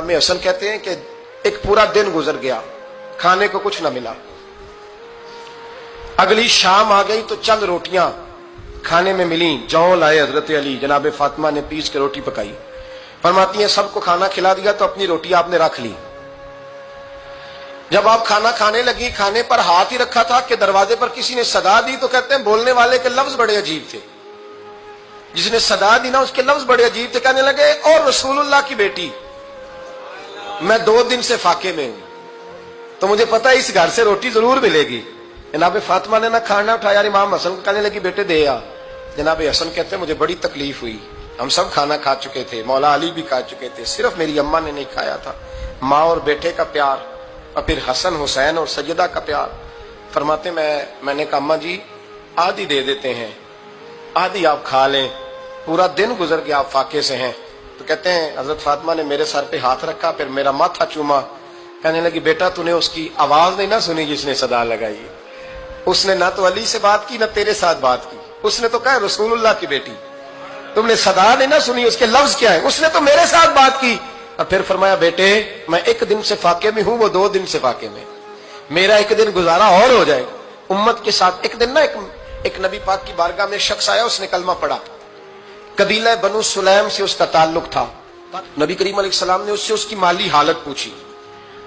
इमाम हसन कहते हैं कि एक पूरा दिन गुजर गया, खाने को कुछ न मिला। अगली शाम आ गई तो चंद रोटियां खाने में मिली, जौ लाए हजरत अली, जनाब फातिमा ने पीस के रोटी पकाई। फरमाती हैं सबको खाना खिला दिया तो अपनी रोटी आपने रख ली। जब आप खाना खाने लगी, खाने पर हाथ ही रखा था कि दरवाजे पर किसी ने सदा दी, तो कहते हैं बोलने वाले के लफ्ज बड़े अजीब थे। जिसने सदा दी ना उसके लफ्ज बड़े अजीब थे। कहने लगे और रसूलुल्लाह की बेटी, मैं 2 दिन से फाके में हूं, तो मुझे पता है इस घर से रोटी जरूर मिलेगी। जनाब फातिमा ने ना खाना उठाया, इमाम हसन को कहने लगी बेटे दे आ। जनाब हसन कहते हैं मुझे बड़ी तकलीफ हुई, हम सब खाना खा चुके थे, मौला अली भी खा चुके थे, सिर्फ मेरी अम्मा ने नहीं खाया था। माँ और बेटे का प्यार, और फिर हसन हुसैन और सैयदा का प्यार। फरमाते मैंने कहा अम्मा जी आधी दे देते हैं, आधी आप खा लें, पूरा दिन गुजर गया आप फाके से हैं। तो कहते हैं हजरत फातिमा ने मेरे सर पे हाथ रखा, फिर मेरा माथा चूमा। कहने लगी बेटा तूने उसकी आवाज नहीं ना सुनी जिसने सदा लगाई, उसने ना तो अली से बात की ना तेरे साथ बात की, उसने तो कहा रसूलुल्लाह की बेटी, तुमने सदा नहीं ना सुनी, उसके लफ्ज क्या है, उसने तो मेरे साथ बात की। और फिर फरमाया बेटे मैं 1 दिन से फाके में हूं, वो 2 दिन से फाके में, मेरा 1 दिन गुजारा और हो जाएगा उम्मत के साथ। एक दिन ना एक नबी पाक की बारगाह में शख्स आया, उसने कलमा पढ़ा, कबीला बनु सुलैम से उसका ताल्लुक था। नबी करीम अलैहिस्सलाम ने उससे उसकी माली हालत पूछी,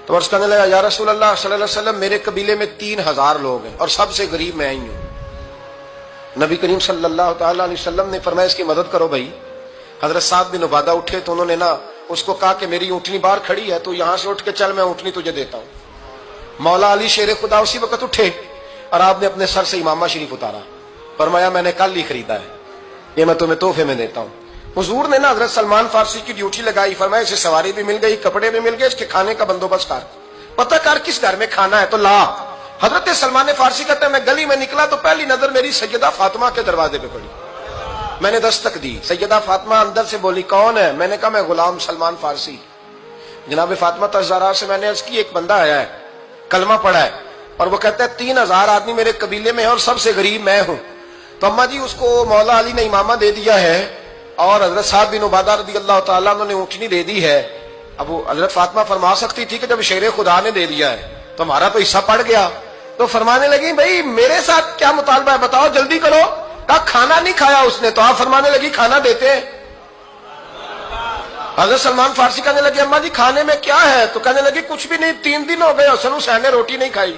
तो अर्ज करने लगा या रसूल अल्लाह सल्लल्लाहु अलैहि वसल्लम मेरे कबीले में 3000 लोग हैं और सबसे गरीब मैं ही हूं। नबी करीम सल्लल्लाहु अलैहि वसल्लम ने फरमाया इसकी मदद करो भाई। हजरत साद बिन उबादा उठे तो उन्होंने ना उसको कहा कि मेरी ऊँटनी बाहर खड़ी है, तो यहां से उठ के चल, मैं ऊँटनी तुझे देता हूं। मौला अली शेर खुदा उसी वक्त उठे और आपने अपने सर से इमामा शरीफ उतारा, फरमाया मैंने कल ही खरीदा है, ये मैं तुम्हें तोहफे में देता हूं। हुजूर ने ना हजरत सलमान फारसी की ड्यूटी लगाई, फरमाया इसे सवारी भी मिल गई, कपड़े भी मिल गए, इसके खाने का बंदोबस्त कर, पता कर किस घर में खाना है तो ला। हजरत सलमान फारसी कहते हैं मैं गली में निकला तो पहली नजर मेरी सैयदा फातिमा के दरवाजे पे पड़ी, मैंने दस्तक दी, सैयदा फातिमा अंदर से बोली कौन है, मैंने कहा मैं गुलाम सलमान फारसी। जनाब फातिमा तज़हरा से मैंने अर्ज की एक बंदा आया है, कलमा पढ़ा है, और वो कहता है 3000 आदमी मेरे कबीले में है और सबसे गरीब मैं हूं। तो अम्मा जी उसको मौला अली ने इमामा दे दिया है और हजरत साद बिन उबादा रज़ी अल्लाह तआला अन्हु ने ऊँटनी दे दी है। अब वो हजरत फातिमा फरमा सकती थी कि जब शेर खुदा ने दे दिया है तो हमारा तो हिस्सा पड़ गया। तो फरमाने लगी भाई मेरे साथ क्या मुतालबा है बताओ, जल्दी करो। कहा खाना नहीं खाया उसने, तो आप फरमाने लगी खाना देते हैं। हजरत सलमान फारसी कहने लगे अम्मा जी खाने में क्या है, तो कहने लगी कुछ भी नहीं, 3 दिन हो गए हसन हुसैन ने रोटी नहीं खाई,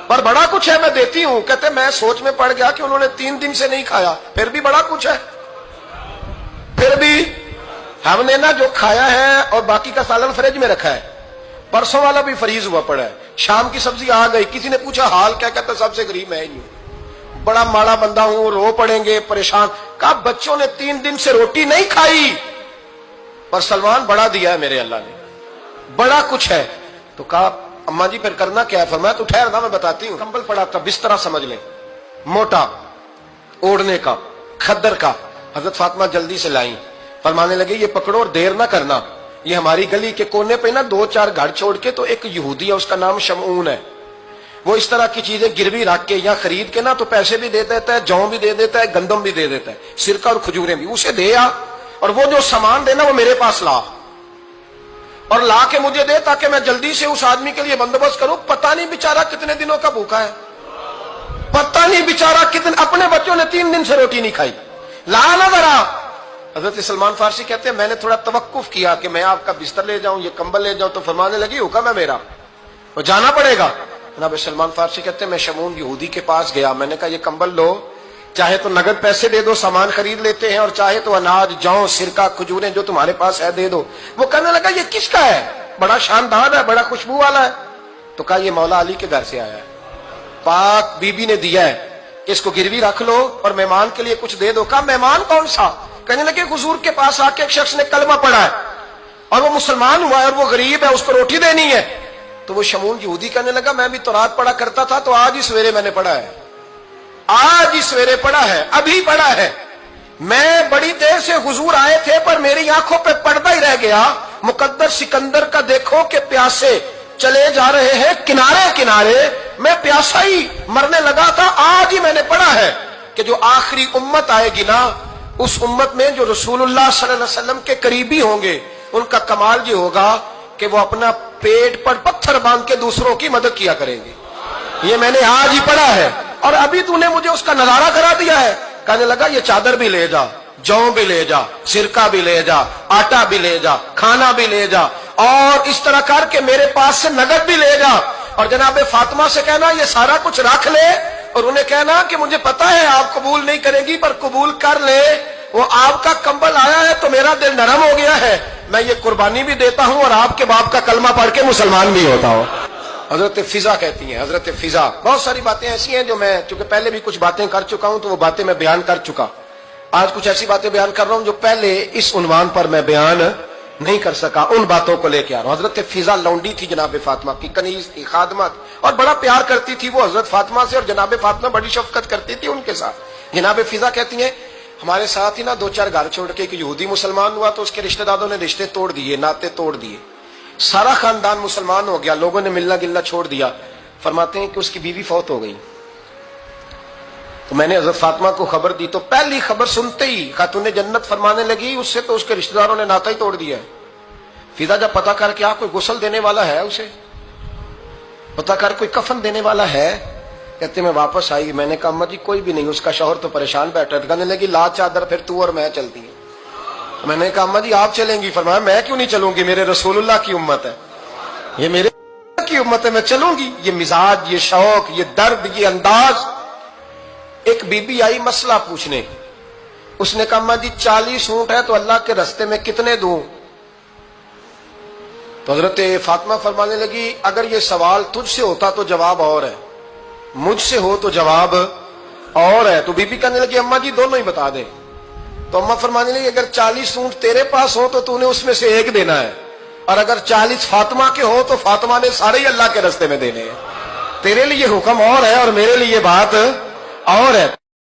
पर बड़ा कुछ है मैं देती हूं। कहते मैं सोच में पड़ गया कि उन्होंने 3 दिन से नहीं खाया, फिर भी बड़ा कुछ है, फिर भी हमने ना जो खाया है और बाकी का सालन फ्रिज में रखा है, परसों वाला भी फ्रीज हुआ पड़ा है, शाम की सब्जी आ गई। किसी ने पूछा हाल क्या, कहता सबसे गरीब मैं ही हूं, बड़ा माड़ा बंदा हूं, रो पड़ेंगे परेशान। कहा बच्चों ने 3 दिन से रोटी नहीं खाई, पर सलमान बड़ा दिया है मेरे अल्लाह ने, बड़ा कुछ है। तो कहा अम्मा जी फिर करना क्या है, फरमाया तू ठहर ना मैं बताती हूँ। कंबल पड़ा था, बिस्तरा समझ ले, मोटा ओढ़ने का, खद्दर का। हजरत फातिमा जल्दी से लाई, फरमाने लगे ये पकड़ो और देर ना करना, ये हमारी गली के कोने पे ना 2-4 घर छोड़ के तो एक यहूदी है, उसका नाम शमऊन है, वो इस तरह की चीजें गिरवी रख के या खरीद के ना तो पैसे भी दे देता है, जौ भी दे देता है, गंदम भी दे देता है, सिरका और खजूरें भी, उसे दे आ, और वो जो सामान देना वो मेरे पास ला, और ला के मुझे दे ताकि मैं जल्दी से उस आदमी के लिए बंदोबस्त करूं। पता नहीं बेचारा कितने दिनों का भूखा है, पता नहीं बेचारा कितने, अपने बच्चों ने 3 दिन से रोटी नहीं खाई, ला ना जरा। हजरत सलमान फारसी कहते हैं मैंने थोड़ा तवक्कुफ किया कि मैं आपका बिस्तर ले जाऊं, ये कंबल ले जाऊं, तो फरमाने लगी हुक्म है मेरा, तो जाना पड़ेगा। जनाब सलमान फारसी कहते हैं मैं शमून यहूदी के पास गया, मैंने कहा ये कंबल लो, चाहे तो नगद पैसे दे दो, सामान खरीद लेते हैं, और चाहे तो अनाज जौ सिरका खजूरें जो तुम्हारे पास है दे दो। वो कहने लगा ये किसका है, बड़ा शानदार है, बड़ा खुशबू वाला है। तो कहा ये मौला अली के घर से आया है, पाक बीबी ने दिया है, इसको गिरवी रख लो और मेहमान के लिए कुछ दे दो। कहा मेहमान कौन सा, कहने लगे हुजूर के पास आके एक शख्स ने कलमा पढ़ा है और वो मुसलमान हुआ है और वो गरीब है, उसको रोटी देनी है। तो वो शमून यहूदी कहने लगा मैं भी तो रात पढ़ा करता था, तो आज ही सवेरे मैंने पढ़ा है, आज ही सवेरे पढ़ा है, अभी पढ़ा है। मैं बड़ी देर से हुजूर आए थे पर मेरी आंखों पे पर्दा ही रह गया, मुकद्दर सिकंदर का देखो कि प्यासे चले जा रहे हैं किनारे किनारे, मैं प्यासा ही मरने लगा था, आज ही मैंने पढ़ा है कि जो आखिरी उम्मत आएगी ना, उस उम्मत में जो रसूलुल्लाह सल्लल्लाहु अलैहि वसल्लम के करीबी होंगे, उनका कमाल ये होगा کہ وہ اپنا پیٹ پر پتھر باندھ کے دوسروں کی مدد کیا کریں گے. یہ میں نے آج ہی پڑھا ہے اور ابھی تو نے مجھے اس کا نظارہ کرا دیا ہے. کہنے لگا یہ چادر بھی لے جا, جو بھی لے جا, سرکہ بھی لے جا, آٹا بھی لے جا, کھانا بھی لے جا, اور اس طرح کر کے میرے پاس سے نقد بھی لے جا, اور جناب فاطمہ سے کہنا یہ سارا کچھ رکھ لے, اور انہیں کہنا کہ مجھے پتا ہے آپ قبول نہیں کریں گی پر قبول کر لے, وہ آپ کا کمبل آیا ہے تو میرا دل نرم ہو گیا ہے, میں یہ قربانی بھی دیتا ہوں اور آپ کے باپ کا کلمہ پڑھ کے مسلمان بھی ہوتا ہوں. حضرت فضا کہتی ہیں, حضرت فضا. بہت ساری باتیں ایسی ہیں جو میں چونکہ پہلے بھی کچھ باتیں کر چکا ہوں تو وہ باتیں میں بیان کر چکا. آج کچھ ایسی باتیں بیان کر رہا ہوں جو پہلے اس عنوان پر میں بیان نہیں کر سکا, ان باتوں کو لے کے آ رہا ہوں. حضرت فضا لونڈی تھی جناب فاطمہ کی, کنیز تھی, خادمہ تھی, اور بڑا پیار کرتی تھی وہ حضرت فاطمہ سے, اور جناب فاطمہ بڑی شفقت کرتی تھی ان کے ساتھ. جناب فضا کہتی ہیں ہمارے ساتھ ہی نا 2-4 گھر چھوڑ کے ایک یہودی مسلمان ہوا تو اس کے رشتہ داروں نے رشتے توڑ دیے, ناطے توڑ دیے, سارا خاندان مسلمان ہو گیا, لوگوں نے ملنا گلنا چھوڑ دیا. فرماتے ہیں کہ اس کی بیوی فوت ہو گئی. تو میں نے حضرت فاطمہ کو خبر دی تو پہلی خبر سنتے ہی خاتون جنت فرمانے لگی اس سے تو اس کے رشتہ داروں نے ناطا ہی توڑ دیا ہے. فضا جب پتا کر کے کوئی غسل دینے والا ہے, اسے پتا کر کوئی کفن دینے والا ہے, کہتے میں واپس آئی. میں نے کہا اما جی کوئی بھی نہیں, اس کا شوہر تو پریشان بیٹھا ہے. کہنے لگی لا چادر پھر تو اور میں چلتی ہیں. میں نے کہا اما جی آپ چلیں گی؟ فرمایا میں کیوں نہیں چلوں گی, میرے رسول اللہ کی امت ہے, یہ میرے کی امت ہے, میں چلوں گی. یہ مزاج, یہ شوق, یہ درد, یہ انداز. ایک بی بی آئی مسئلہ پوچھنے, اس نے کہا اما جی 40 اونٹ ہے تو اللہ کے رستے میں کتنے دوں؟ تو حضرت فاطمہ فرمانے لگی اگر یہ سوال تجھ سے ہوتا تو جواب اور ہے, مجھ سے ہو تو جواب اور ہے. تو بی بی کہنے لگی اما جی دونوں ہی بتا دیں. تو اما فرمانے لگی اگر 40 اونٹ تیرے پاس ہو تو تو نے اس میں سے ایک دینا ہے, اور اگر 40 فاطمہ کے ہو تو فاطمہ نے سارے ہی اللہ کے رستے میں دینے ہیں. تیرے لیے حکم اور ہے اور میرے لیے بات اور ہے.